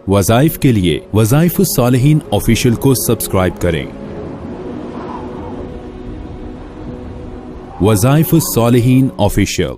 वज़ाइफ के लिए वज़ाइफ़ुस्सालिहीन ऑफिशियल को सब्सक्राइब करें। वज़ाइफ़ुस्सालिहीन ऑफिशियल।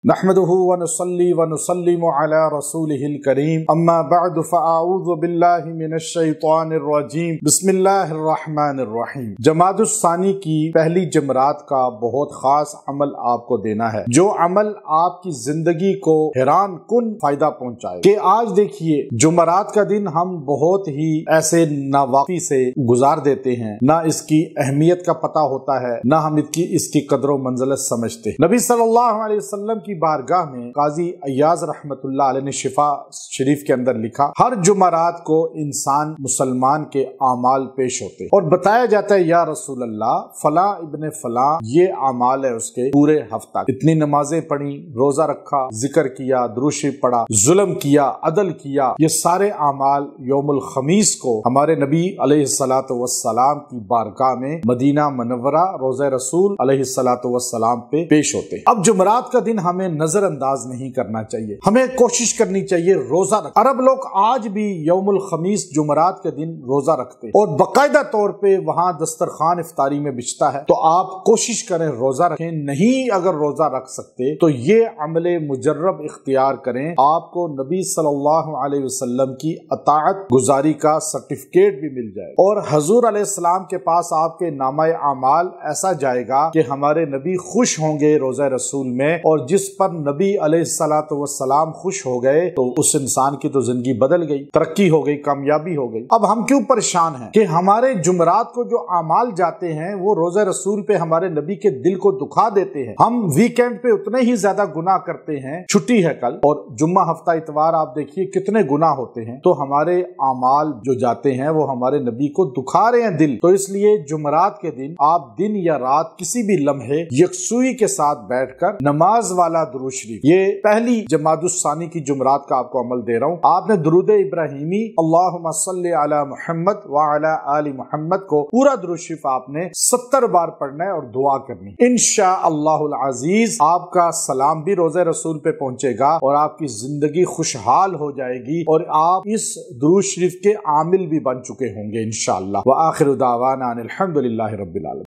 नहमदुहु व नुसल्ली व नुसल्लिमु अला रसूलिहिल करीम, अम्मा बअद फ़अऊज़ु बिल्लाहि मिनश शैतानिर रजीम, बिस्मिल्लाहिर रहमानिर रहीम। जमादुस्सानी की पहली जमरात का बहुत खास अमल आपको देना है, जो अमल आपकी जिंदगी को हैरान कुन फायदा पहुंचाए। कि आज देखिए, जुमरात का दिन हम बहुत ही ऐसे नावाक़ी से गुजार देते हैं, ना इसकी अहमियत का पता होता है, ना हम इसकी कदर व मंज़िलत समझते। नबी सल्लल्लाहु अलैहि वसल्लम की बारगाह में काजी अय्याज रहमतुल्लाह अलैह ने शिफा शरीफ के अंदर लिखा, हर जुमरात को इंसान मुसलमान के आमाल पेश होते और बताया जाता है, या रसूल अल्लाह, फला इब्ने फला ये आमाल है उसके पूरे हफ्ता, इतनी नमाजें पढ़ी, रोजा रखा, जिक्र किया, दुरूद शरीफ पढ़ा, जुल्म किया, अदल किया, ये सारे आमाल यौमुल खमीस को हमारे नबी अलैहिस्सलातु वस्सलाम की बारगाह में मदीना मुनव्वरा रोज़े रसूल अलैहिस्सलातु वस्सलाम पे पेश होते। अब जुमरात का दिन हमें नजरअंदाज नहीं करना चाहिए, हमें कोशिश करनी चाहिए रोजा रख। अरब लोग आज भी यौमुल खमीस जुमरात के दिन रोजा रखते और बाकायदा तौर पे वहां दस्तरखान इफ्तारी में बिछता है, तो आप कोशिश करें रोजा रखें। नहीं अगर रोजा रख सकते तो ये अमले मुजर्रब इख्तियार करें, आपको नबी सल्लल्लाहु अलैहि वसल्लम की अताअत गुजारी का सर्टिफिकेट भी मिल जाए और हजूर अलैहिस्सलाम के पास आपके नामा अमाल ऐसा जाएगा कि हमारे नबी खुश होंगे रोजा रसूल में, और जिस पर नबी अलैहिस्सलातु वस्सलाम खुश हो गए तो उस इंसान की तो जिंदगी बदल गई, तरक्की हो गई, कामयाबी हो गई। अब हम क्यों परेशान हैं कि हमारे जुमरात को जो आमाल जाते हैं वो रोज़े रसूल पे हमारे नबी के दिल को दुखा देते हैं। हम वीकेंड पे उतने ही ज्यादा गुनाह करते हैं, छुट्टी है कल और जुम्मा हफ्ता इतवार, आप देखिए कितने गुनाह होते हैं, तो हमारे आमाल जो जाते हैं वो हमारे नबी को दुखा रहे हैं दिल। तो इसलिए जुमरात के दिन आप दिन या रात किसी भी लम्हे यकसुई के साथ बैठकर नमाज वाला दुरूद शरीफ, ये पहली जमादुस्सानी की जुमरात का आपको अमल दे रहा हूँ। आपने दुरूद इब्राहिमी अल्लाहुम्मा सल्ली अला मुहम्मद व अला आलि मुहम्मद को पूरा दुरूद शरीफ आपने 70 बार पढ़ना है और दुआ करनी। इंशाअल्लाहुल अजीज आपका सलाम भी रोज़े रसूल पे पहुंचेगा और आपकी जिंदगी खुशहाल हो जाएगी और आप इस दुरूद शरीफ के आमिल भी बन चुके होंगे इंशाअल्लाह। व आखिरु दावाना अनिल हम्दुलिल्लाहि रब्बिल आलमीन।